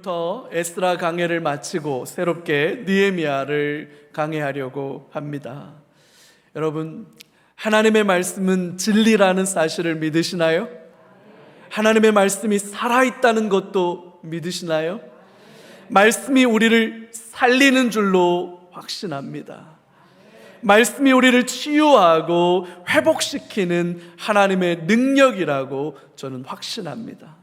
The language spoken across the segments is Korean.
오늘부터 에스라 강해를 마치고 새롭게 느헤미야를 강해하려고 합니다. 여러분, 하나님의 말씀은 진리라는 사실을 믿으시나요? 하나님의 말씀이 살아있다는 것도 믿으시나요? 말씀이 우리를 살리는 줄로 확신합니다. 말씀이 우리를 치유하고 회복시키는 하나님의 능력이라고 저는 확신합니다.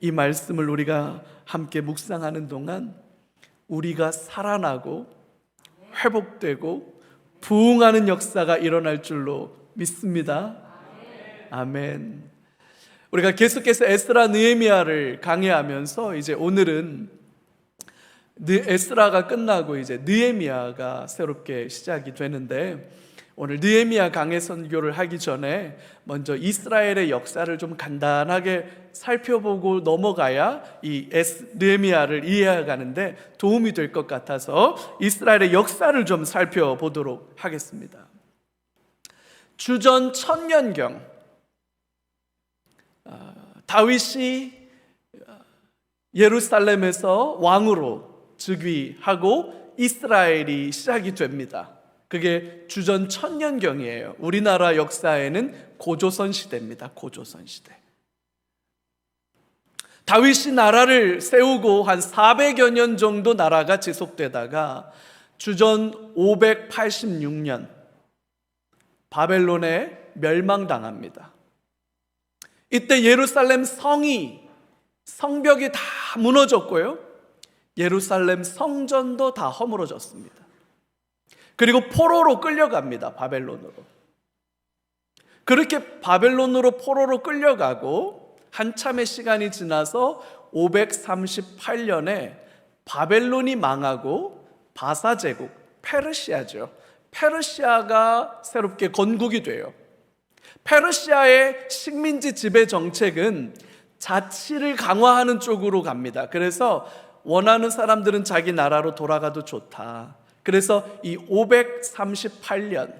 이 말씀을 우리가 함께 묵상하는 동안 우리가 살아나고 회복되고 부흥하는 역사가 일어날 줄로 믿습니다. 아멘. 우리가 계속해서 에스라 느헤미야를 강해하면서 이제 오늘은 에스라가 끝나고 이제 느헤미야가 새롭게 시작이 되는데, 오늘 느헤미야 강해 선교를 하기 전에 먼저 이스라엘의 역사를 좀 간단하게 살펴보고 넘어가야 이 느헤미야를 이해해가는데 도움이 될 것 같아서 이스라엘의 역사를 좀 살펴보도록 하겠습니다. 주전 1000년경 다윗이 예루살렘에서 왕으로 즉위하고 이스라엘이 시작이 됩니다. 그게 주전 1000년경이에요. 우리나라 역사에는 고조선 시대입니다. 고조선 시대. 다윗이 나라를 세우고 한 400여 년 정도 나라가 지속되다가 주전 586년 바벨론에 멸망당합니다. 이때 예루살렘 성벽이 다 무너졌고요, 예루살렘 성전도 다 허물어졌습니다. 그리고 포로로 끌려갑니다. 바벨론으로. 그렇게 바벨론으로 포로로 끌려가고 한참의 시간이 지나서 538년에 바벨론이 망하고 바사제국, 페르시아죠, 페르시아가 새롭게 건국이 돼요. 페르시아의 식민지 지배 정책은 자치를 강화하는 쪽으로 갑니다. 그래서 원하는 사람들은 자기 나라로 돌아가도 좋다. 그래서 이 538년에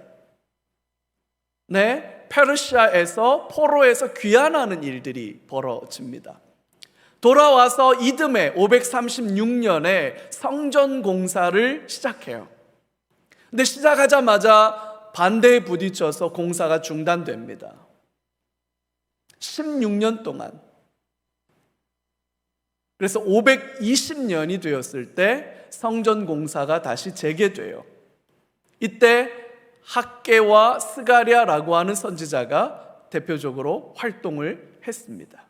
페르시아에서 포로에서 귀환하는 일들이 벌어집니다. 돌아와서 이듬해 536년에 성전 공사를 시작해요. 근데 시작하자마자 반대에 부딪혀서 공사가 중단됩니다. 16년 동안. 그래서 520년이 되었을 때 성전 공사가 다시 재개돼요. 이때 학개와 스가랴라고 하는 선지자가 대표적으로 활동을 했습니다.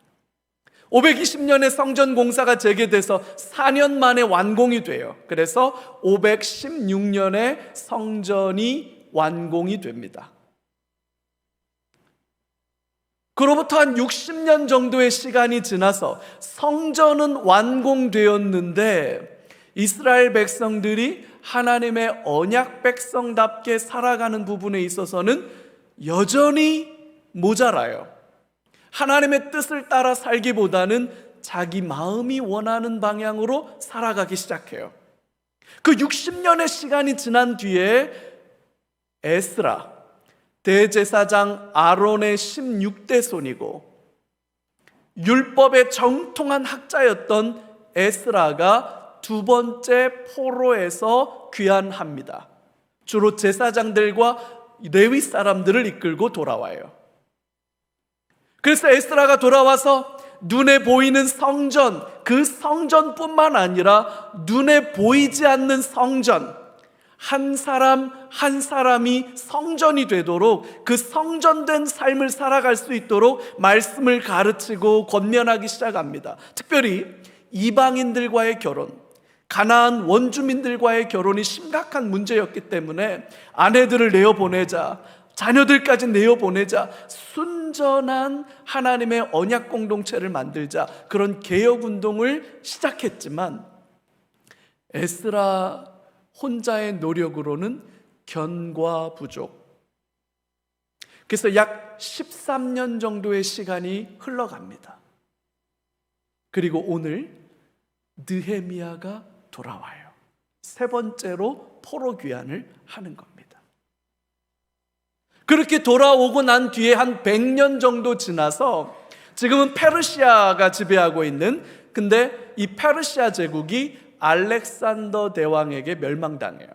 520년에 성전 공사가 재개돼서 4년 만에 완공이 돼요. 그래서 516년에 성전이 완공이 됩니다. 그로부터 한 60년 정도의 시간이 지나서 성전은 완공되었는데 이스라엘 백성들이 하나님의 언약 백성답게 살아가는 부분에 있어서는 여전히 모자라요. 하나님의 뜻을 따라 살기보다는 자기 마음이 원하는 방향으로 살아가기 시작해요. 그 60년의 시간이 지난 뒤에 에스라, 대제사장 아론의 16대 손이고 율법의 정통한 학자였던 에스라가 두 번째 포로에서 귀환합니다. 주로 제사장들과 레위 사람들을 이끌고 돌아와요. 그래서 에스라가 돌아와서 눈에 보이는 성전, 그 성전뿐만 아니라 눈에 보이지 않는 성전, 한 사람 한 사람이 성전이 되도록 그 성전된 삶을 살아갈 수 있도록 말씀을 가르치고 권면하기 시작합니다. 특별히 이방인들과의 결혼, 가나안 원주민들과의 결혼이 심각한 문제였기 때문에 아내들을 내어보내자, 자녀들까지 내어보내자, 순전한 하나님의 언약 공동체를 만들자, 그런 개혁운동을 시작했지만 에스라 혼자의 노력으로는 견과 부족. 그래서 약 13년 정도의 시간이 흘러갑니다. 그리고 오늘 느헤미야가 돌아와요. 세 번째로 포로 귀환을 하는 겁니다. 그렇게 돌아오고 난 뒤에 한 100년 정도 지나서 지금은 페르시아가 지배하고 있는 근데 이 페르시아 제국이 알렉산더 대왕에게 멸망당해요.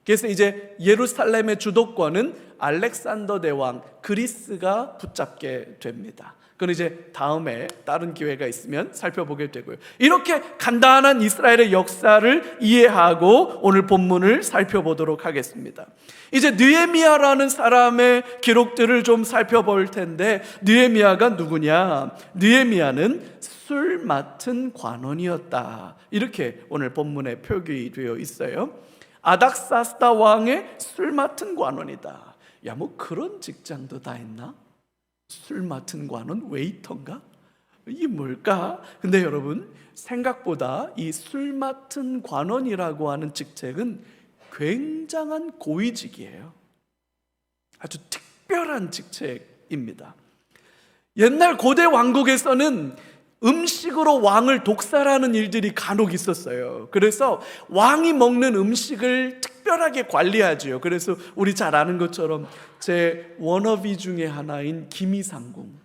그래서 이제 예루살렘의 주도권은 알렉산더 대왕 그리스가 붙잡게 됩니다. 그건 이제 다음에 다른 기회가 있으면 살펴보게 되고요. 이렇게 간단한 이스라엘의 역사를 이해하고 오늘 본문을 살펴보도록 하겠습니다. 이제 느헤미야라는 사람의 기록들을 좀 살펴볼 텐데, 느헤미야가 누구냐? 느헤미야는 술 맡은 관원이었다, 이렇게 오늘 본문에 표기되어 있어요. 아닥사스다 왕의 술 맡은 관원이다. 야, 뭐 그런 직장도 다 했나? 술 맡은 관원, 웨이터인가? 이게 뭘까? 근데 여러분, 생각보다 이 술 맡은 관원이라고 하는 직책은 굉장한 고위직이에요. 아주 특별한 직책입니다. 옛날 고대 왕국에서는 음식으로 왕을 독살하는 일들이 간혹 있었어요. 그래서 왕이 먹는 음식을 특별하게 관리하지요. 그래서 우리 잘 아는 것처럼 제 워너비 중에 하나인 기미상궁,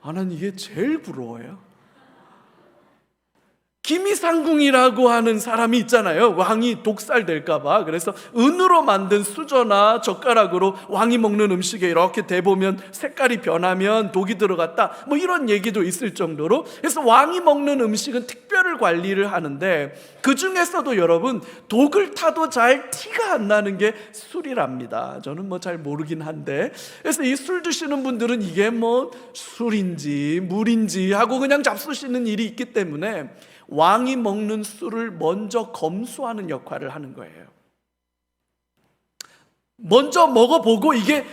난 이게 제일 부러워요. 기미상궁이라고 하는 사람이 있잖아요. 왕이 독살될까봐. 그래서 은으로 만든 수저나 젓가락으로 왕이 먹는 음식에 이렇게 대보면 색깔이 변하면 독이 들어갔다, 뭐 이런 얘기도 있을 정도로. 그래서 왕이 먹는 음식은 특별 관리를 하는데, 그 중에서도 여러분, 독을 타도 잘 티가 안 나는 게 술이랍니다. 저는 뭐 잘 모르긴 한데, 그래서 이 술 드시는 분들은 이게 뭐 술인지 물인지 하고 그냥 잡수시는 일이 있기 때문에 왕이 먹는 술을 먼저 검수하는 역할을 하는 거예요. 먼저 먹어보고 이게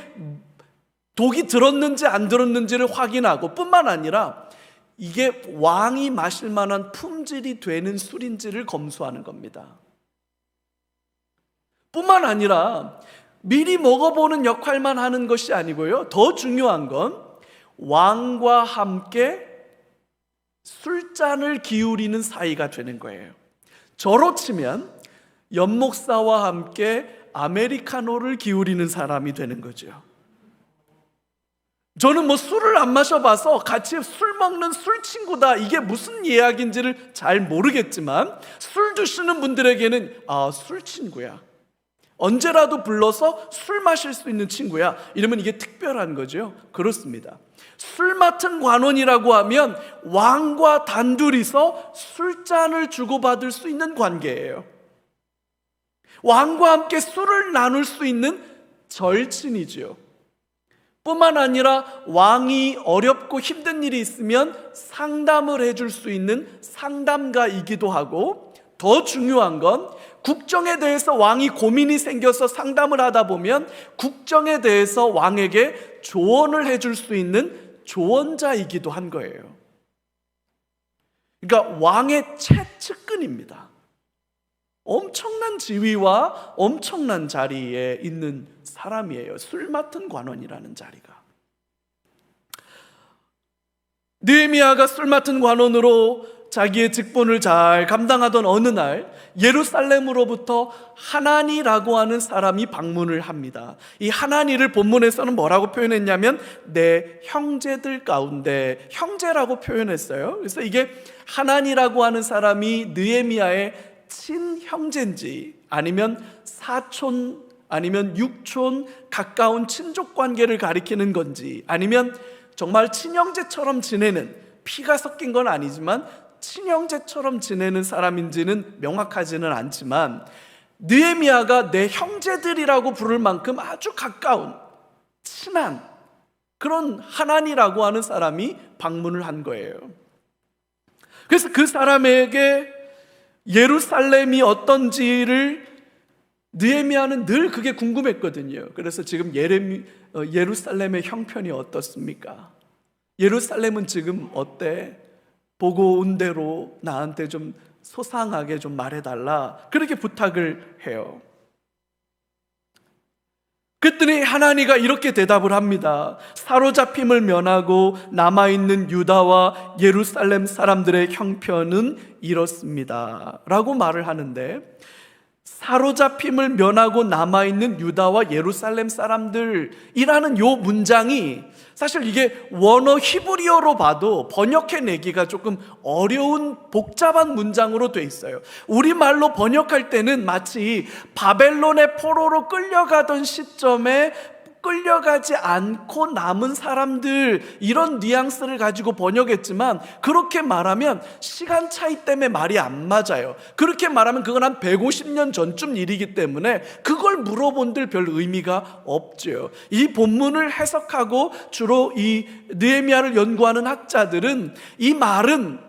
독이 들었는지 안 들었는지를 확인하고, 뿐만 아니라 이게 왕이 마실 만한 품질이 되는 술인지를 검수하는 겁니다. 뿐만 아니라 미리 먹어보는 역할만 하는 것이 아니고요, 더 중요한 건 왕과 함께 술잔을 기울이는 사이가 되는 거예요. 저로 치면 연목사와 함께 아메리카노를 기울이는 사람이 되는 거죠. 저는 뭐 술을 안 마셔봐서 같이 술 먹는 술 친구다, 이게 무슨 이야기인지를 잘 모르겠지만, 술 드시는 분들에게는 술 친구야, 언제라도 불러서 술 마실 수 있는 친구야, 이러면 이게 특별한 거죠. 그렇습니다. 술 맡은 관원이라고 하면 왕과 단둘이서 술잔을 주고받을 수 있는 관계예요. 왕과 함께 술을 나눌 수 있는 절친이죠. 뿐만 아니라 왕이 어렵고 힘든 일이 있으면 상담을 해줄 수 있는 상담가이기도 하고, 더 중요한 건 국정에 대해서 왕이 고민이 생겨서 상담을 하다 보면 국정에 대해서 왕에게 조언을 해줄 수 있는 조언자이기도 한 거예요. 그러니까 왕의 최측근입니다. 엄청난 지위와 엄청난 자리에 있는 사람이에요. 술 맡은 관원이라는 자리가. 느헤미야가 술 맡은 관원으로 자기의 직분을 잘 감당하던 어느 날, 예루살렘으로부터 하나니라고 하는 사람이 방문을 합니다. 이 하나니를 본문에서는 뭐라고 표현했냐면 내 형제들 가운데, 형제라고 표현했어요. 그래서 이게 하나니라고 하는 사람이 느헤미야의 친형제인지 아니면 사촌 아니면 육촌, 가까운 친족 관계를 가리키는 건지, 아니면 정말 친형제처럼 지내는, 피가 섞인 건 아니지만 친형제처럼 지내는 사람인지는 명확하지는 않지만, 느헤미야가 내 형제들이라고 부를 만큼 아주 가까운 친한 그런 하나니라고 하는 사람이 방문을 한 거예요. 그래서 그 사람에게 예루살렘이 어떤지를 느헤미야는 늘 그게 궁금했거든요. 그래서 지금 예루살렘의 형편이 어떻습니까? 예루살렘은 지금 어때? 보고 온 대로 나한테 좀 소상하게 좀 말해달라, 그렇게 부탁을 해요. 그랬더니 하나니가 이렇게 대답을 합니다. 사로잡힘을 면하고 남아있는 유다와 예루살렘 사람들의 형편은 이렇습니다 라고 말을 하는데, 사로잡힘을 면하고 남아있는 유다와 예루살렘 사람들이라는 요 문장이 사실 이게 원어 히브리어로 봐도 번역해내기가 조금 어려운 복잡한 문장으로 돼 있어요. 우리말로 번역할 때는 마치 바벨론의 포로로 끌려가던 시점에 끌려가지 않고 남은 사람들, 이런 뉘앙스를 가지고 번역했지만 그렇게 말하면 시간 차이 때문에 말이 안 맞아요. 그렇게 말하면 그건 한 150년 전쯤 일이기 때문에 그걸 물어본들 별 의미가 없죠. 이 본문을 해석하고 주로 이 느헤미야를 연구하는 학자들은 이 말은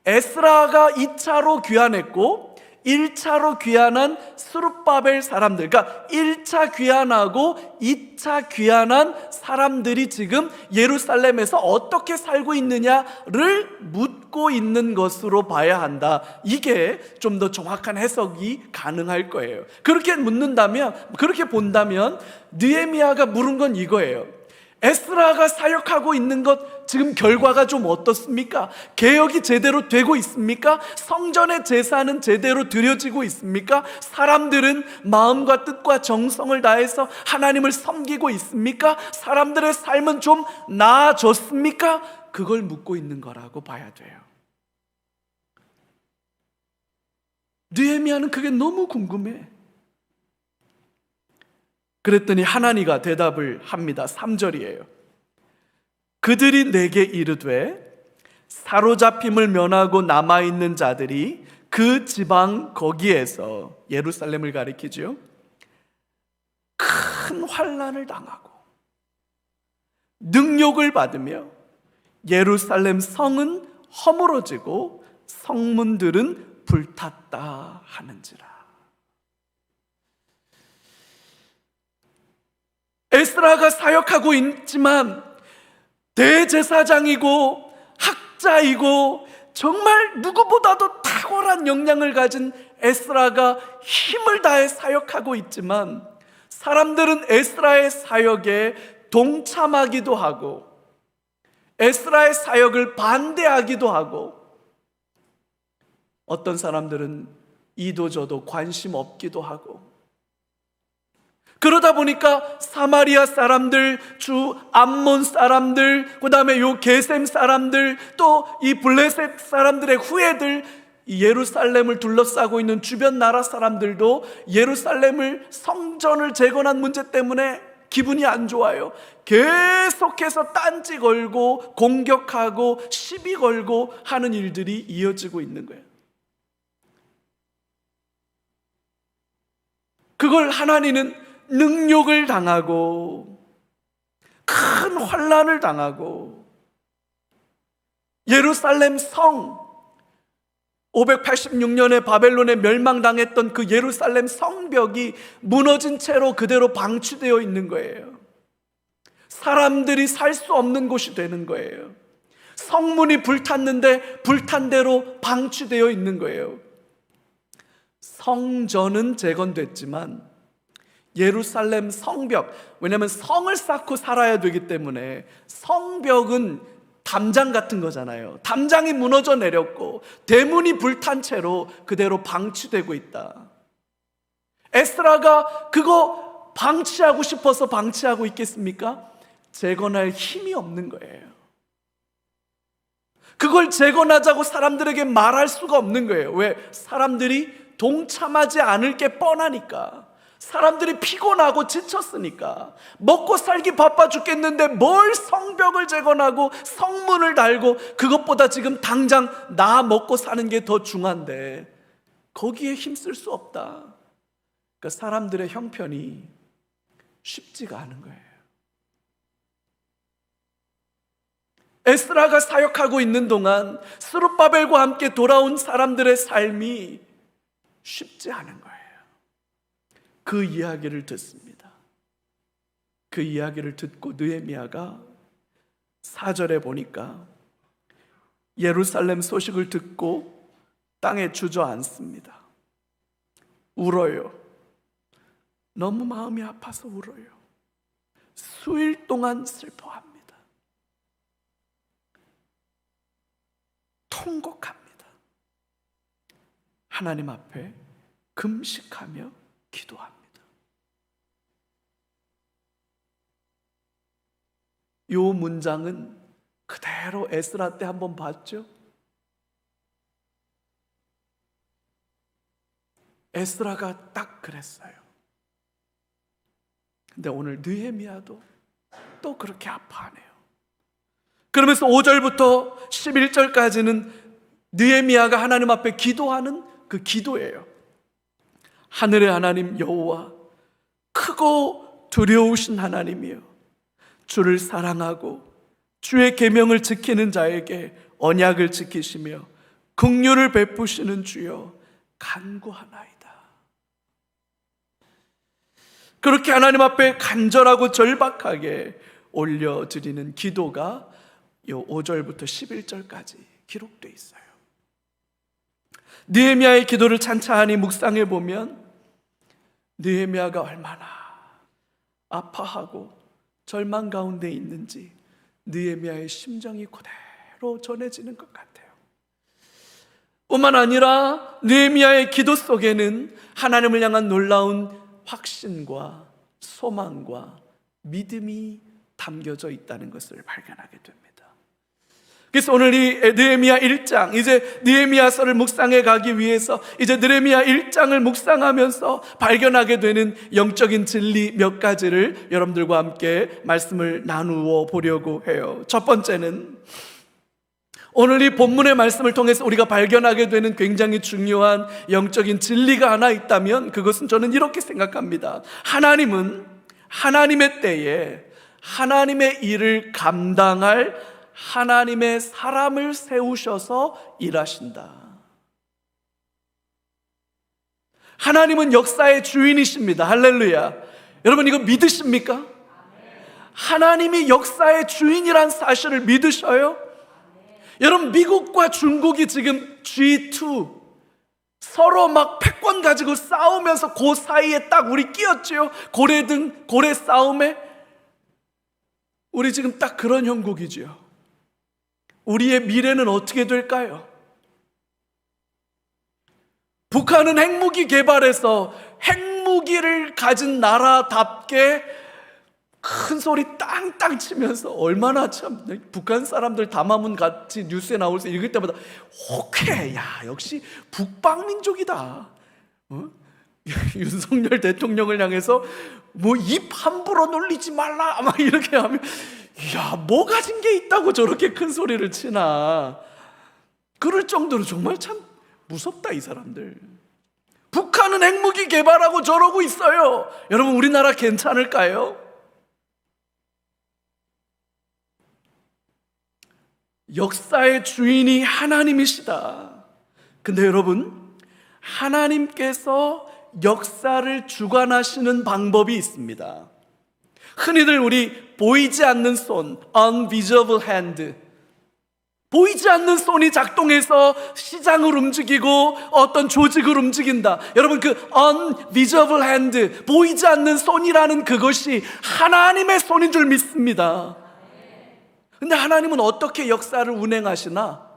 에스라가 2차로 귀환했고 1차로 귀환한 스룹바벨 사람들, 그러니까 1차 귀환하고 2차 귀환한 사람들이 지금 예루살렘에서 어떻게 살고 있느냐를 묻고 있는 것으로 봐야 한다. 이게 좀 더 정확한 해석이 가능할 거예요. 그렇게 묻는다면, 그렇게 본다면 느헤미야가 물은 건 이거예요. 에스라가 사역하고 있는 것 지금 결과가 좀 어떻습니까? 개혁이 제대로 되고 있습니까? 성전의 제사는 제대로 드려지고 있습니까? 사람들은 마음과 뜻과 정성을 다해서 하나님을 섬기고 있습니까? 사람들의 삶은 좀 나아졌습니까? 그걸 묻고 있는 거라고 봐야 돼요. 느헤미야는 그게 너무 궁금해. 그랬더니 하나니가 대답을 합니다. 3절이에요. 그들이 내게 이르되 사로잡힘을 면하고 남아있는 자들이 그 지방 거기에서, 예루살렘을 가리키죠, 큰 환난을 당하고 능욕을 받으며 예루살렘 성은 허물어지고 성문들은 불탔다 하는지라. 에스라가 사역하고 있지만 대제사장이고 학자이고 정말 누구보다도 탁월한 역량을 가진 에스라가 힘을 다해 사역하고 있지만 사람들은 에스라의 사역에 동참하기도 하고 에스라의 사역을 반대하기도 하고 어떤 사람들은 이도저도 관심 없기도 하고, 그러다 보니까 사마리아 사람들, 주 암몬 사람들, 그 다음에 요 게셈 사람들, 또 이 블레셋 사람들의 후예들, 예루살렘을 둘러싸고 있는 주변 나라 사람들도 예루살렘을, 성전을 재건한 문제 때문에 기분이 안 좋아요. 계속해서 딴지 걸고 공격하고 시비 걸고 하는 일들이 이어지고 있는 거예요. 그걸 하나님은 능욕을 당하고 큰 환난을 당하고 예루살렘 성, 586년에 바벨론에 멸망당했던 그 예루살렘 성벽이 무너진 채로 그대로 방치되어 있는 거예요. 사람들이 살 수 없는 곳이 되는 거예요. 성문이 불탔는데 불탄 대로 방치되어 있는 거예요. 성전은 재건됐지만 예루살렘 성벽, 왜냐하면 성을 쌓고 살아야 되기 때문에 성벽은 담장 같은 거잖아요. 담장이 무너져 내렸고 대문이 불탄 채로 그대로 방치되고 있다. 에스라가 그거 방치하고 싶어서 방치하고 있겠습니까? 재건할 힘이 없는 거예요. 그걸 재건하자고 사람들에게 말할 수가 없는 거예요. 왜? 사람들이 동참하지 않을 게 뻔하니까. 사람들이 피곤하고 지쳤으니까. 먹고 살기 바빠 죽겠는데 뭘 성벽을 재건하고 성문을 달고, 그것보다 지금 당장 나 먹고 사는 게 더 중요한데 거기에 힘쓸 수 없다. 그러니까 사람들의 형편이 쉽지가 않은 거예요. 에스라가 사역하고 있는 동안 스룹바벨과 함께 돌아온 사람들의 삶이 쉽지 않은 거예요. 그 이야기를 듣습니다. 그 이야기를 듣고 느헤미야가 4절에 보니까 예루살렘 소식을 듣고 땅에 주저앉습니다. 울어요. 너무 마음이 아파서 울어요. 수일 동안 슬퍼합니다. 통곡합니다. 하나님 앞에 금식하며 기도합니다. 이 문장은 그대로 에스라 때 한번 봤죠? 에스라가 딱 그랬어요. 근데 오늘 느헤미야도 또 그렇게 아파하네요. 그러면서 5절부터 11절까지는 느헤미야가 하나님 앞에 기도하는 그 기도예요. 하늘의 하나님 여호와, 크고 두려우신 하나님이여, 주를 사랑하고 주의 계명을 지키는 자에게 언약을 지키시며 긍휼을 베푸시는 주여 간구하나이다. 그렇게 하나님 앞에 간절하고 절박하게 올려드리는 기도가 이 5절부터 11절까지 기록되어 있어요. 느헤미야의 기도를 찬찬히 묵상해 보면 느헤미야가 얼마나 아파하고 절망 가운데 있는지 느헤미야의 심정이 그대로 전해지는 것 같아요. 뿐만 아니라 느헤미야의 기도 속에는 하나님을 향한 놀라운 확신과 소망과 믿음이 담겨져 있다는 것을 발견하게 됩니다. 그래서 오늘 이 느헤미야 1장, 이제 느헤미야서를 묵상해 가기 위해서 이제 느헤미야 1장을 묵상하면서 발견하게 되는 영적인 진리 몇 가지를 여러분들과 함께 말씀을 나누어 보려고 해요. 첫 번째는 오늘 이 본문의 말씀을 통해서 우리가 발견하게 되는 굉장히 중요한 영적인 진리가 하나 있다면 그것은 저는 이렇게 생각합니다. 하나님은 하나님의 때에 하나님의 일을 감당할 하나님의 사람을 세우셔서 일하신다. 하나님은 역사의 주인이십니다. 할렐루야. 여러분 이거 믿으십니까? 하나님이 역사의 주인이란 사실을 믿으셔요? 여러분 미국과 중국이 지금 G2 서로 막 패권 가지고 싸우면서 그 사이에 딱 우리 끼었지요. 고래 싸움에 우리 지금 딱 그런 형국이지요. 우리의 미래는 어떻게 될까요? 북한은 핵무기 개발해서 핵무기를 가진 나라답게 큰 소리 땅땅 치면서 얼마나 참 북한 사람들 담화문 같이 뉴스에 나올 때 읽을 때마다 오케이, 야 역시 북방민족이다. 윤석열 대통령을 향해서 뭐 입 함부로 놀리지 말라 막 이렇게 하면 야, 뭐 가진 게 있다고 저렇게 큰 소리를 치나. 그럴 정도로 정말 참 무섭다 이 사람들. 북한은 핵무기 개발하고 저러고 있어요. 여러분 우리나라 괜찮을까요? 역사의 주인이 하나님이시다. 근데 여러분 하나님께서 역사를 주관하시는 방법이 있습니다. 흔히들 우리 보이지 않는 손, unvisible hand, 보이지 않는 손이 작동해서 시장을 움직이고 어떤 조직을 움직인다. 여러분 그 unvisible hand, 보이지 않는 손이라는 그것이 하나님의 손인 줄 믿습니다. 근데 하나님은 어떻게 역사를 운행하시나?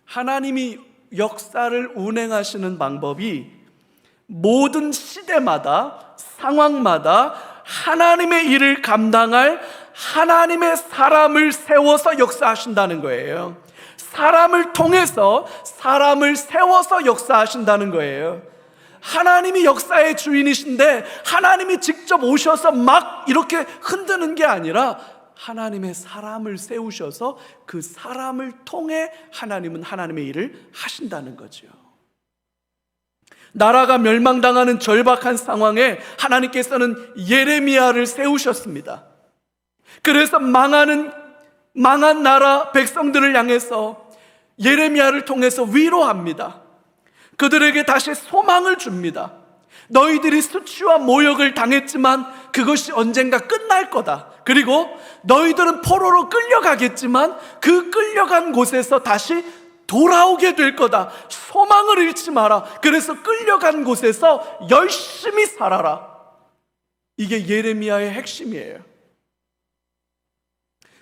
하나님이 역사를 운행하시는 방법이 모든 시대마다 상황마다 하나님의 일을 감당할 하나님의 사람을 세워서 역사하신다는 거예요. 사람을 통해서 사람을 세워서 역사하신다는 거예요. 하나님이 역사의 주인이신데 하나님이 직접 오셔서 막 이렇게 흔드는 게 아니라 하나님의 사람을 세우셔서 그 사람을 통해 하나님은 하나님의 일을 하신다는 거죠. 나라가 멸망당하는 절박한 상황에 하나님께서는 예레미야를 세우셨습니다. 그래서 망한 나라 백성들을 향해서 예레미야를 통해서 위로합니다. 그들에게 다시 소망을 줍니다. 너희들이 수치와 모욕을 당했지만 그것이 언젠가 끝날 거다. 그리고 너희들은 포로로 끌려가겠지만 그 끌려간 곳에서 다시 돌아오게 될 거다. 소망을 잃지 마라. 그래서 끌려간 곳에서 열심히 살아라. 이게 예레미야의 핵심이에요.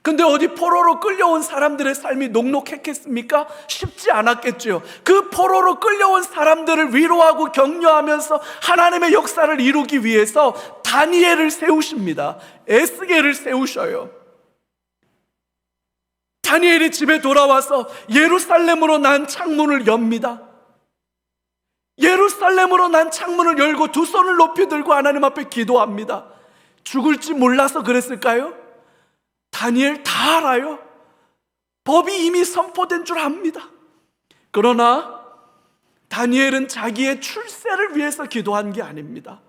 근데 어디 포로로 끌려온 사람들의 삶이 녹록했겠습니까? 쉽지 않았겠죠. 그 포로로 끌려온 사람들을 위로하고 격려하면서 하나님의 역사를 이루기 위해서 다니엘을 세우십니다. 에스겔을 세우셔요. 다니엘이 집에 돌아와서 예루살렘으로 난 창문을 엽니다. 예루살렘으로 난 창문을 열고 두 손을 높이 들고 하나님 앞에 기도합니다. 죽을지 몰라서 그랬을까요? 다니엘 다 알아요. 법이 이미 선포된 줄 압니다. 그러나 다니엘은 자기의 출세를 위해서 기도한 게 아닙니다.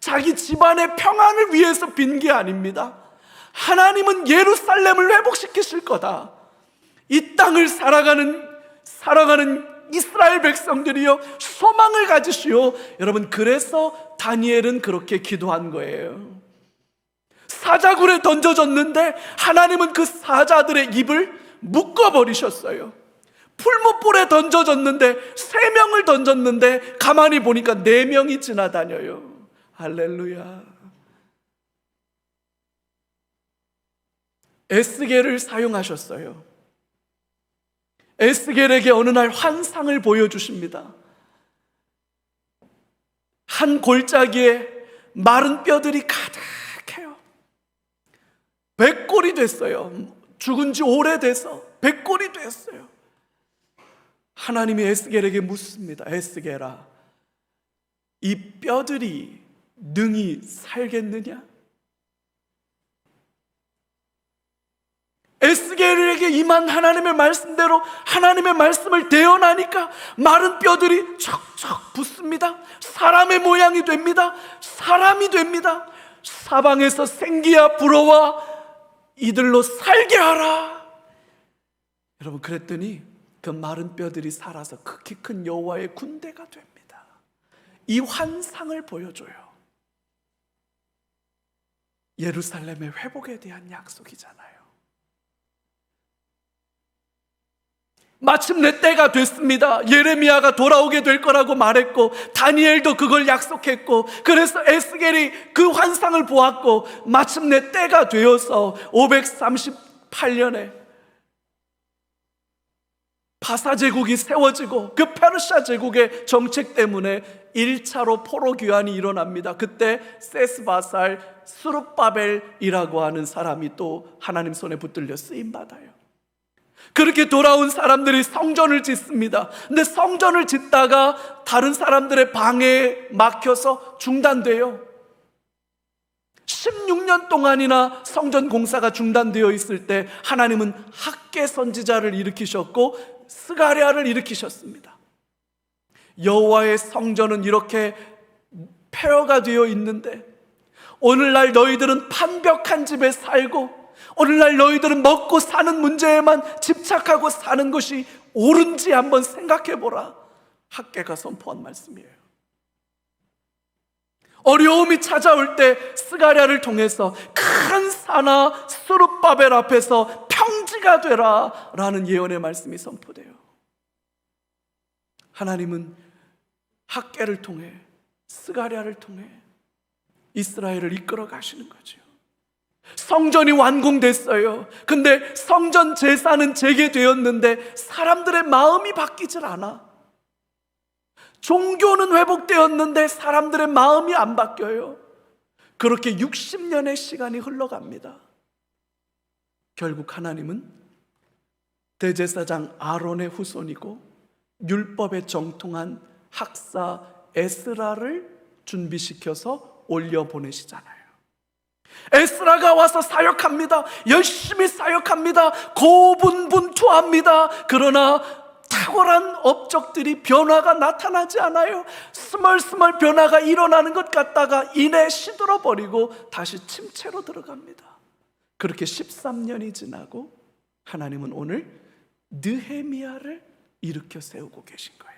자기 집안의 평안을 위해서 빈 게 아닙니다. 하나님은 예루살렘을 회복시키실 거다. 이 땅을 살아가는 이스라엘 백성들이여 소망을 가지시오. 여러분, 그래서 다니엘은 그렇게 기도한 거예요. 사자굴에 던져졌는데 하나님은 그 사자들의 입을 묶어버리셨어요. 풀무불에 던져졌는데 3명을 던졌는데 가만히 보니까 4명이 지나다녀요. 할렐루야. 에스겔을 사용하셨어요. 에스겔에게 어느 날 환상을 보여주십니다. 한 골짜기에 마른 뼈들이 가득해요. 백골이 됐어요. 죽은 지 오래돼서 백골이 됐어요. 하나님이 에스겔에게 묻습니다. 에스겔아, 이 뼈들이 능히 살겠느냐? 에스겔에게 임한 하나님의 말씀대로 하나님의 말씀을 대언하니까 마른 뼈들이 척척 붙습니다. 사람의 모양이 됩니다. 사람이 됩니다. 사방에서 생기야 불어와 이들로 살게 하라. 여러분, 그랬더니 그 마른 뼈들이 살아서 극히 큰 여호와의 군대가 됩니다. 이 환상을 보여줘요. 예루살렘의 회복에 대한 약속이잖아요. 마침내 때가 됐습니다. 예레미야가 돌아오게 될 거라고 말했고 다니엘도 그걸 약속했고 그래서 에스겔이 그 환상을 보았고 마침내 때가 되어서 538년에 바사 제국이 세워지고 그 페르시아 제국의 정책 때문에 1차로 포로 귀환이 일어납니다. 그때 세스바살 스룹바벨이라고 하는 사람이 또 하나님 손에 붙들려 쓰임받아요. 그렇게 돌아온 사람들이 성전을 짓습니다. 근데 성전을 짓다가 다른 사람들의 방해에 막혀서 중단돼요. 16년 동안이나 성전 공사가 중단되어 있을 때 하나님은 학개 선지자를 일으키셨고 스가랴를 일으키셨습니다. 여호와의 성전은 이렇게 폐허가 되어 있는데 오늘날 너희들은 판벽한 집에 살고 오늘날 너희들은 먹고 사는 문제에만 집착하고 사는 것이 옳은지 한번 생각해보라. 학개가 선포한 말씀이에요. 어려움이 찾아올 때 스가랴를 통해서 큰 산하 스룹바벨 앞에서 평지가 되라 라는 예언의 말씀이 선포돼요. 하나님은 학개를 통해 스가랴를 통해 이스라엘을 이끌어 가시는 거죠. 성전이 완공됐어요. 근데 성전 제사는 재개되었는데 사람들의 마음이 바뀌질 않아. 종교는 회복되었는데 사람들의 마음이 안 바뀌어요. 그렇게 60년의 시간이 흘러갑니다. 결국 하나님은 대제사장 아론의 후손이고 율법에 정통한 학사 에스라를 준비시켜서 올려보내시잖아요. 에스라가 와서 사역합니다. 열심히 사역합니다. 고분분투합니다. 그러나 탁월한 업적들이 변화가 나타나지 않아요. 스멀스멀 변화가 일어나는 것 같다가 이내 시들어버리고 다시 침체로 들어갑니다. 그렇게 13년이 지나고 하나님은 오늘 느헤미야를 일으켜 세우고 계신 거예요.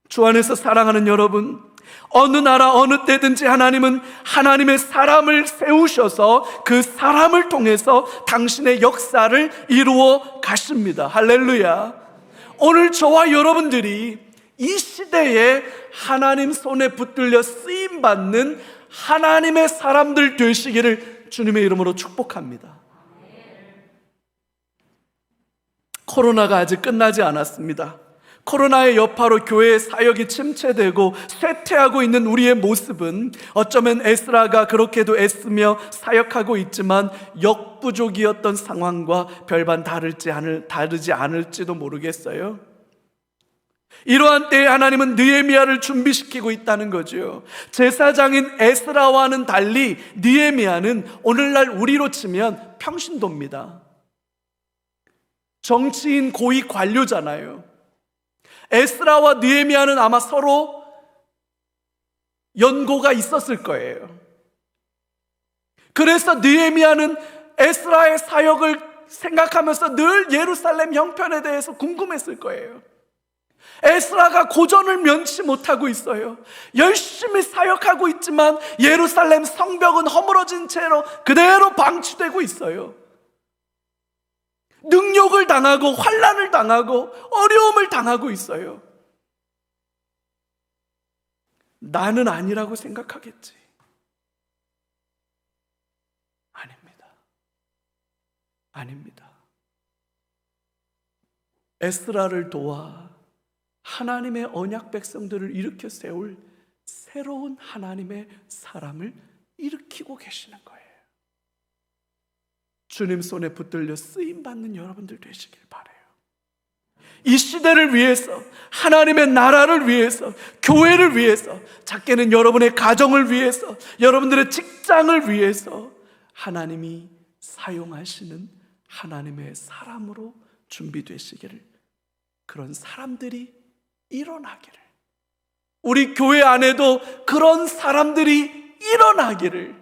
주 안에서 사랑하는 여러분, 어느 나라 어느 때든지 하나님은 하나님의 사람을 세우셔서 그 사람을 통해서 당신의 역사를 이루어 가십니다. 할렐루야. 오늘 저와 여러분들이 이 시대에 하나님 손에 붙들려 쓰임받는 하나님의 사람들 되시기를 주님의 이름으로 축복합니다. 코로나가 아직 끝나지 않았습니다. 코로나의 여파로 교회의 사역이 침체되고 쇠퇴하고 있는 우리의 모습은 어쩌면 에스라가 그렇게도 애쓰며 사역하고 있지만 역부족이었던 상황과 별반 다르지 않을지도 모르겠어요. 이러한 때에 하나님은 느헤미야를 준비시키고 있다는 거죠. 제사장인 에스라와는 달리 느헤미야는 오늘날 우리로 치면 평신도입니다. 정치인 고위 관료잖아요. 에스라와 느헤미야는 아마 서로 연고가 있었을 거예요. 그래서 느헤미야는 에스라의 사역을 생각하면서 늘 예루살렘 형편에 대해서 궁금했을 거예요. 에스라가 고전을 면치 못하고 있어요. 열심히 사역하고 있지만 예루살렘 성벽은 허물어진 채로 그대로 방치되고 있어요. 능욕을 당하고 환난을 당하고 어려움을 당하고 있어요. 나는 아니라고 생각하겠지. 아닙니다. 에스라를 도와 하나님의 언약 백성들을 일으켜 세울 새로운 하나님의 사람을 일으키고 계시는 거예요. 주님 손에 붙들려 쓰임받는 여러분들 되시길 바라요. 이 시대를 위해서, 하나님의 나라를 위해서, 교회를 위해서, 작게는 여러분의 가정을 위해서, 여러분들의 직장을 위해서 하나님이 사용하시는 하나님의 사람으로 준비되시기를, 그런 사람들이 일어나기를, 우리 교회 안에도 그런 사람들이 일어나기를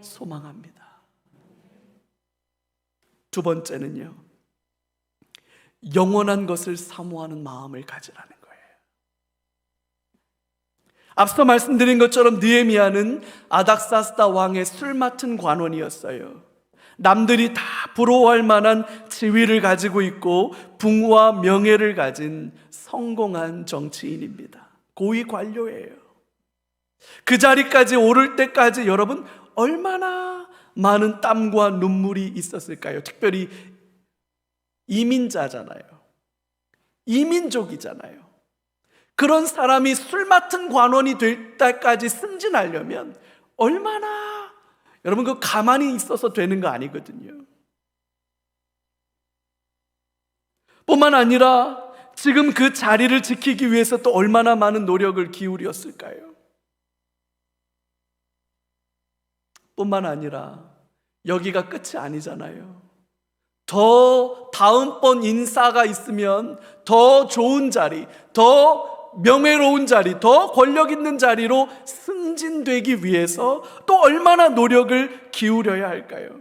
소망합니다. 두 번째는요, 영원한 것을 사모하는 마음을 가지라는 거예요. 앞서 말씀드린 것처럼 느헤미야는 아닥사스다 왕의 술 맡은 관원이었어요. 남들이 다 부러워할 만한 지위를 가지고 있고 부와 명예를 가진 성공한 정치인입니다. 고위 관료예요. 그 자리까지 오를 때까지 여러분 얼마나 많은 땀과 눈물이 있었을까요? 특별히 이민자잖아요. 이민족이잖아요. 그런 사람이 술 맡은 관원이 될 때까지 승진하려면 얼마나, 여러분 그 가만히 있어서 되는 거 아니거든요. 뿐만 아니라 지금 그 자리를 지키기 위해서 또 얼마나 많은 노력을 기울였을까요? 뿐만 아니라 여기가 끝이 아니잖아요. 더 다음번 인사가 있으면 더 좋은 자리, 더 명예로운 자리, 더 권력 있는 자리로 승진되기 위해서 또 얼마나 노력을 기울여야 할까요?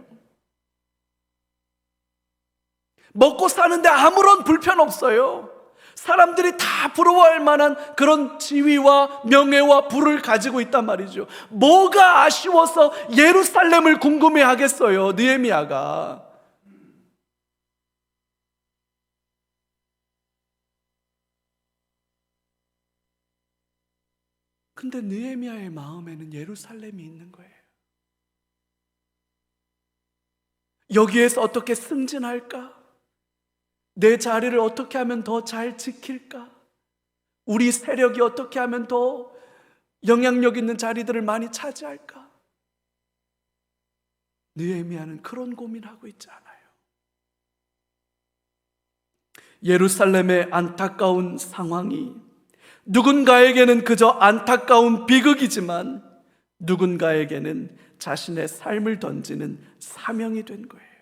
먹고 사는데 아무런 불편 없어요. 사람들이 다 부러워할 만한 그런 지위와 명예와 부를 가지고 있단 말이죠. 뭐가 아쉬워서 예루살렘을 궁금해 하겠어요, 느헤미야가. 근데 느헤미야의 마음에는 예루살렘이 있는 거예요. 여기에서 어떻게 승진할까? 내 자리를 어떻게 하면 더 잘 지킬까? 우리 세력이 어떻게 하면 더 영향력 있는 자리들을 많이 차지할까? 느헤미야는 그런 고민하고 있지 않아요. 예루살렘의 안타까운 상황이 누군가에게는 그저 안타까운 비극이지만 누군가에게는 자신의 삶을 던지는 사명이 된 거예요.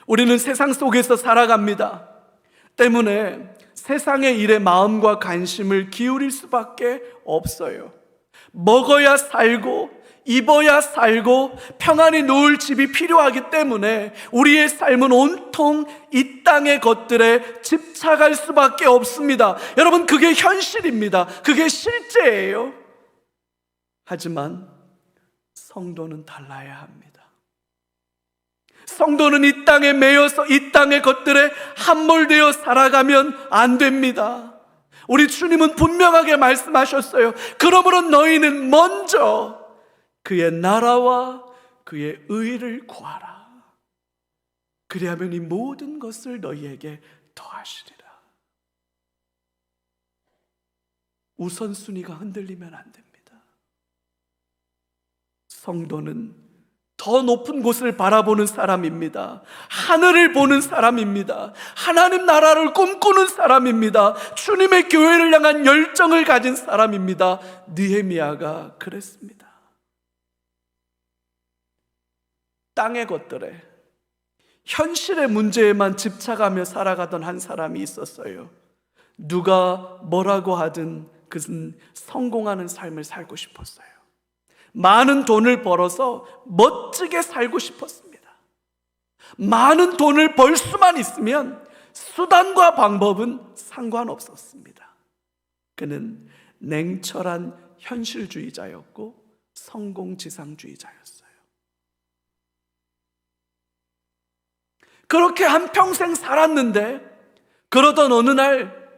우리는 세상 속에서 살아갑니다. 때문에 세상의 일에 마음과 관심을 기울일 수밖에 없어요. 먹어야 살고 입어야 살고 평안히 누울 집이 필요하기 때문에 우리의 삶은 온통 이 땅의 것들에 집착할 수밖에 없습니다. 여러분, 그게 현실입니다. 그게 실제예요. 하지만 성도는 달라야 합니다. 성도는 이 땅에 매여서 이 땅의 것들에 함몰되어 살아가면 안 됩니다. 우리 주님은 분명하게 말씀하셨어요. 그러므로 너희는 먼저 그의 나라와 그의 의를 구하라. 그리하면 이 모든 것을 너희에게 더하시리라. 우선순위가 흔들리면 안 됩니다. 성도는 더 높은 곳을 바라보는 사람입니다. 하늘을 보는 사람입니다. 하나님 나라를 꿈꾸는 사람입니다. 주님의 교회를 향한 열정을 가진 사람입니다. 느헤미야가 그랬습니다. 땅의 것들에, 현실의 문제에만 집착하며 살아가던 한 사람이 있었어요. 누가 뭐라고 하든 그는 성공하는 삶을 살고 싶었어요. 많은 돈을 벌어서 멋지게 살고 싶었습니다. 많은 돈을 벌 수만 있으면 수단과 방법은 상관없었습니다. 그는 냉철한 현실주의자였고 성공지상주의자였어요. 그렇게 한평생 살았는데 그러던 어느 날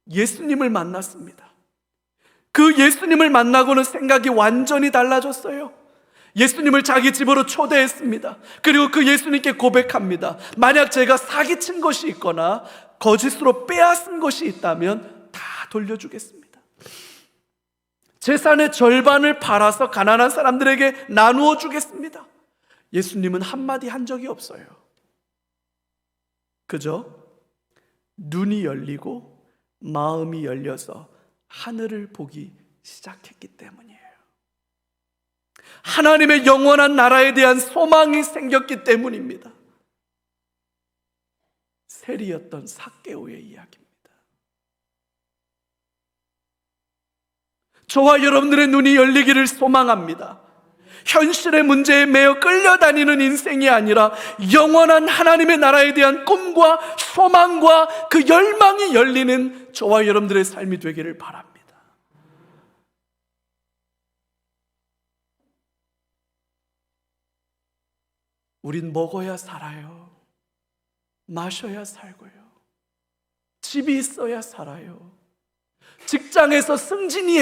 예수님을 만났습니다. 그 예수님을 만나고는 생각이 완전히 달라졌어요. 예수님을 자기 집으로 초대했습니다. 그리고 그 예수님께 고백합니다. 만약 제가 사기친 것이 있거나 거짓으로 빼앗은 것이 있다면 다 돌려주겠습니다. 재산의 절반을 팔아서 가난한 사람들에게 나누어 주겠습니다. 예수님은 한마디 한 적이 없어요. 그저 눈이 열리고 마음이 열려서 하늘을 보기 시작했기 때문이에요. 하나님의 영원한 나라에 대한 소망이 생겼기 때문입니다. 세리였던 삭개오의 이야기입니다. 저와 여러분들의 눈이 열리기를 소망합니다. 현실의 문제에 매여 끌려다니는 인생이 아니라 영원한 하나님의 나라에 대한 꿈과 소망과 그 열망이 열리는 저와 여러분들의 삶이 되기를 바랍니다. 우린 먹어야 살아요. 마셔야 살고요. 집이 있어야 살아요. 직장에서 승진이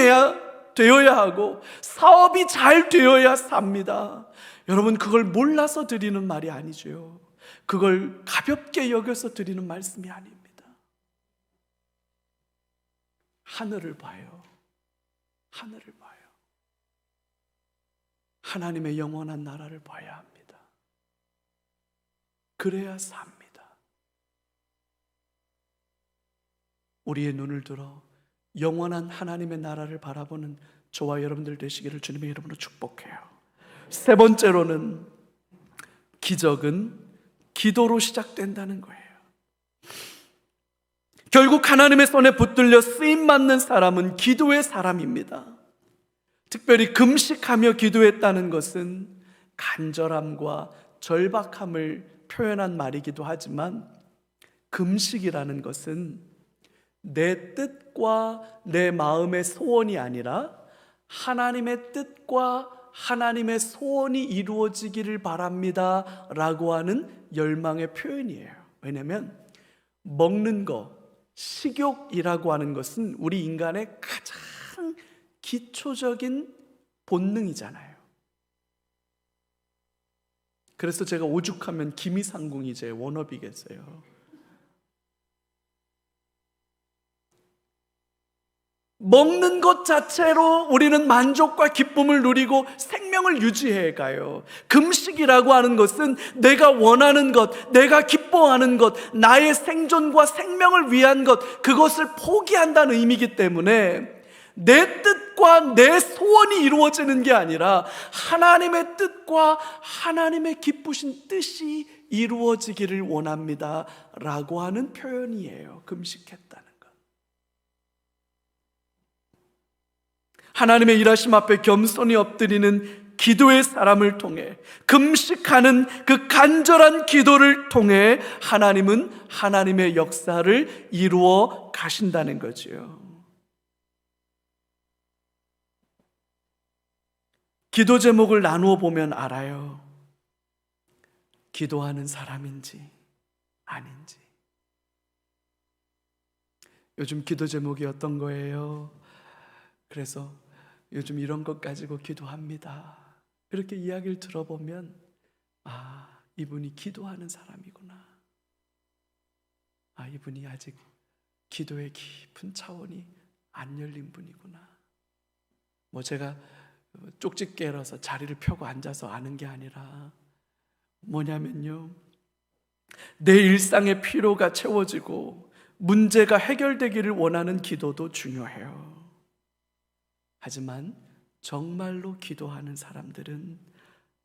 되어야 하고 사업이 잘 되어야 삽니다. 여러분, 그걸 몰라서 드리는 말이 아니죠. 그걸 가볍게 여겨서 드리는 말씀이 아닙니다. 하늘을 봐요. 하늘을 봐요. 하나님의 영원한 나라를 봐야 합니다. 그래야 삽니다. 우리의 눈을 들어 영원한 하나님의 나라를 바라보는 저와 여러분들 되시기를 주님의 이름으로 축복해요. 세 번째로는 기적은 기도로 시작된다는 거예요. 결국 하나님의 손에 붙들려 쓰임받는 사람은 기도의 사람입니다. 특별히 금식하며 기도했다는 것은 간절함과 절박함을 표현한 말이기도 하지만, 금식이라는 것은 내 뜻과 내 마음의 소원이 아니라 하나님의 뜻과 하나님의 소원이 이루어지기를 바랍니다 라고 하는 열망의 표현이에요. 왜냐하면 먹는 거, 식욕이라고 하는 것은 우리 인간의 가장 기초적인 본능이잖아요. 그래서 제가 오죽하면 기미상궁이 제 워너비겠어요. 먹는 것 자체로 우리는 만족과 기쁨을 누리고 생명을 유지해 가요. 금식이라고 하는 것은 내가 원하는 것, 내가 기뻐하는 것, 나의 생존과 생명을 위한 것, 그것을 포기한다는 의미이기 때문에 내 뜻과 내 소원이 이루어지는 게 아니라 하나님의 뜻과 하나님의 기쁘신 뜻이 이루어지기를 원합니다 라고 하는 표현이에요. 금식했다는 것. 하나님의 일하심 앞에 겸손히 엎드리는 기도의 사람을 통해, 금식하는 그 간절한 기도를 통해 하나님은 하나님의 역사를 이루어 가신다는 거죠. 기도 제목을 나누어 보면 알아요. 기도하는 사람인지 아닌지. 요즘 기도 제목이 어떤 거예요? 그래서 요즘 이런 것 가지고 기도합니다. 이렇게 이야기를 들어보면 이분이 기도하는 사람이구나. 아, 이분이 아직 기도의 깊은 차원이 안 열린 분이구나. 뭐 제가 쪽집게라서 자리를 펴고 앉아서 아는 게 아니라 뭐냐면요, 내 일상의 피로가 채워지고 문제가 해결되기를 원하는 기도도 중요해요. 하지만 정말로 기도하는 사람들은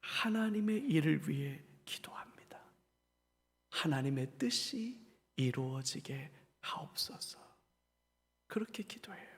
하나님의 일을 위해 기도합니다. 하나님의 뜻이 이루어지게 하옵소서. 그렇게 기도해요.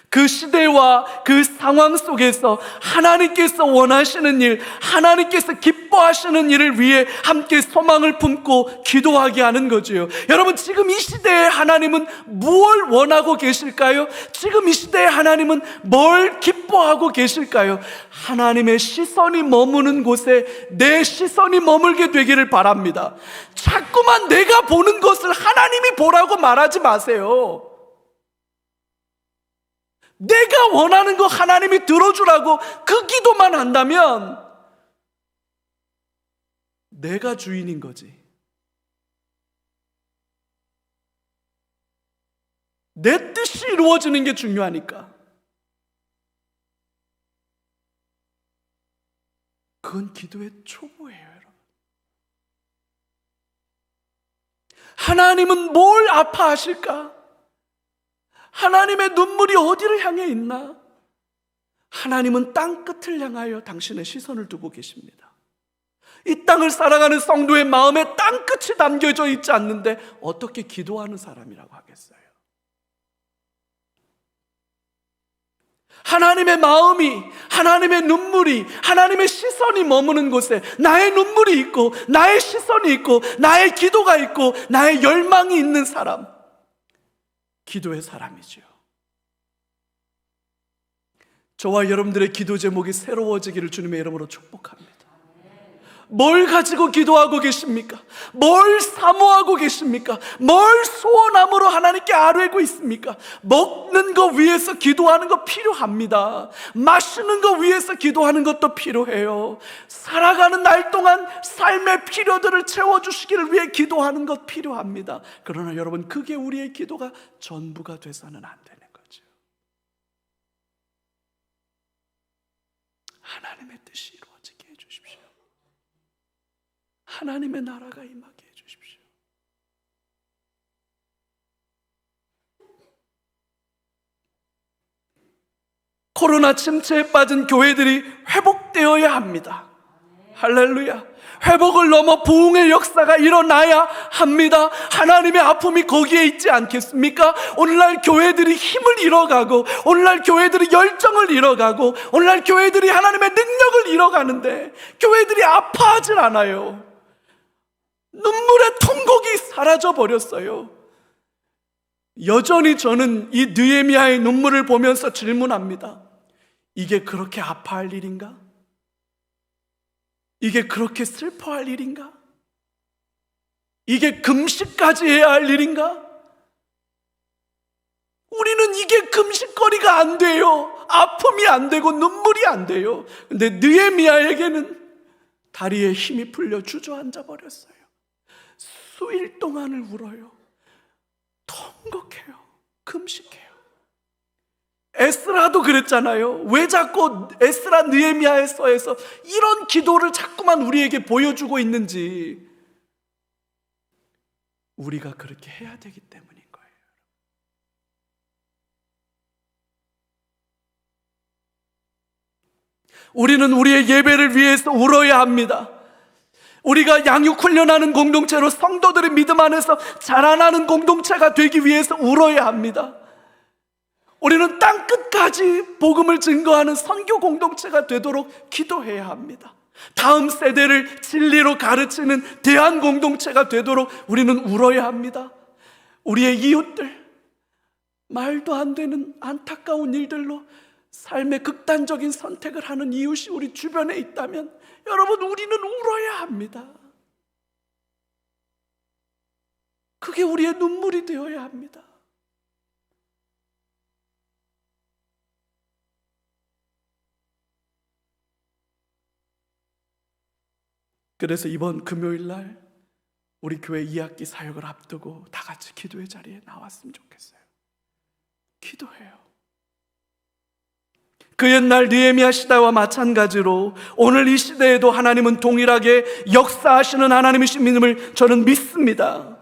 그 시대와 그 상황 속에서 하나님께서 원하시는 일, 하나님께서 기뻐하시는 일을 위해 함께 소망을 품고 기도하게 하는 거죠. 여러분, 지금 이 시대에 하나님은 무엇을 원하고 계실까요? 지금 이 시대에 하나님은 뭘 기뻐하고 계실까요? 하나님의 시선이 머무는 곳에 내 시선이 머물게 되기를 바랍니다. 자꾸만 내가 보는 것을 하나님이 보라고 말하지 마세요. 내가 원하는 거 하나님이 들어주라고 그 기도만 한다면 내가 주인인 거지. 내 뜻이 이루어지는 게 중요하니까. 그건 기도의 초보예요, 여러분. 하나님은 뭘 아파하실까? 하나님의 눈물이 어디를 향해 있나? 하나님은 땅끝을 향하여 당신의 시선을 두고 계십니다. 이 땅을 살아가는 성도의 마음에 땅끝이 담겨져 있지 않는데 어떻게 기도하는 사람이라고 하겠어요? 하나님의 마음이, 하나님의 눈물이, 하나님의 시선이 머무는 곳에 나의 눈물이 있고 나의 시선이 있고 나의 기도가 있고 나의 열망이 있는 사람, 기도의 사람이죠. 저와 여러분들의 기도 제목이 새로워지기를 주님의 이름으로 축복합니다. 뭘 가지고 기도하고 계십니까? 뭘 사모하고 계십니까? 뭘 소원함으로 하나님께 아뢰고 있습니까? 먹는 거 위해서 기도하는 거 필요합니다. 마시는 거 위해서 기도하는 것도 필요해요. 살아가는 날 동안 삶의 필요들을 채워주시기를 위해 기도하는 것 필요합니다. 그러나 여러분, 그게 우리의 기도가 전부가 돼서는 안 되는 거죠. 하나님의 뜻이 이루어지게 해주십시오. 하나님의 나라가 임하게 해주십시오. 코로나 침체에 빠진 교회들이 회복되어야 합니다. 할렐루야. 회복을 넘어 부흥의 역사가 일어나야 합니다. 하나님의 아픔이 거기에 있지 않겠습니까? 오늘날 교회들이 힘을 잃어가고, 오늘날 교회들이 열정을 잃어가고, 오늘날 교회들이 하나님의 능력을 잃어가는데 교회들이 아파하질 않아요. 눈물의 통곡이 사라져 버렸어요. 여전히 저는 이 느헤미야의 눈물을 보면서 질문합니다. 이게 그렇게 아파할 일인가? 이게 그렇게 슬퍼할 일인가? 이게 금식까지 해야 할 일인가? 우리는 이게 금식거리가 안 돼요. 아픔이 안 되고 눈물이 안 돼요. 근데 느헤미야에게는 다리에 힘이 풀려 주저앉아 버렸어요. 수일 동안을 울어요. 통곡해요. 금식해요. 에스라도 그랬잖아요. 왜 자꾸 에스라 느헤미야서에서 이런 기도를 자꾸만 우리에게 보여주고 있는지, 우리가 그렇게 해야 되기 때문인 거예요. 우리는 우리의 예배를 위해서 울어야 합니다. 우리가 양육훈련하는 공동체로 성도들의 믿음 안에서 자라나는 공동체가 되기 위해서 울어야 합니다. 우리는 땅끝까지 복음을 증거하는 선교 공동체가 되도록 기도해야 합니다. 다음 세대를 진리로 가르치는 대안 공동체가 되도록 우리는 울어야 합니다. 우리의 이웃들, 말도 안 되는 안타까운 일들로 삶의 극단적인 선택을 하는 이웃이 우리 주변에 있다면 여러분, 우리는 울어야 합니다. 그게 우리의 눈물이 되어야 합니다. 그래서 이번 금요일 날 우리 교회 2학기 사역을 앞두고 다 같이 기도의 자리에 나왔으면 좋겠어요. 기도해요. 그 옛날 느헤미야 시대와 마찬가지로 오늘 이 시대에도 하나님은 동일하게 역사하시는 하나님이심을 저는 믿습니다.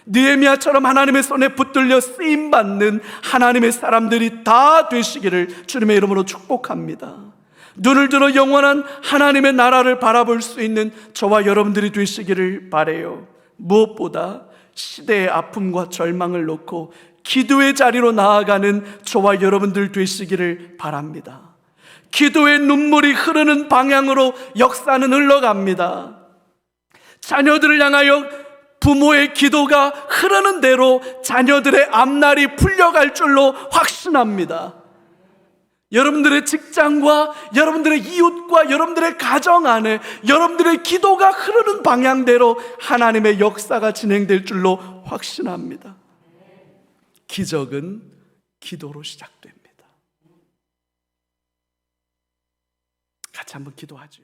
느헤미야처럼 하나님의 손에 붙들려 쓰임받는 하나님의 사람들이 다 되시기를 주님의 이름으로 축복합니다. 눈을 들어 영원한 하나님의 나라를 바라볼 수 있는 저와 여러분들이 되시기를 바라요. 무엇보다 시대의 아픔과 절망을 놓고 기도의 자리로 나아가는 저와 여러분들 되시기를 바랍니다. 기도의 눈물이 흐르는 방향으로 역사는 흘러갑니다. 자녀들을 향하여 부모의 기도가 흐르는 대로 자녀들의 앞날이 풀려갈 줄로 확신합니다. 여러분들의 직장과 여러분들의 이웃과 여러분들의 가정 안에 여러분들의 기도가 흐르는 방향대로 하나님의 역사가 진행될 줄로 확신합니다. 기적은 기도로 시작됩니다. 같이 한번 기도하죠.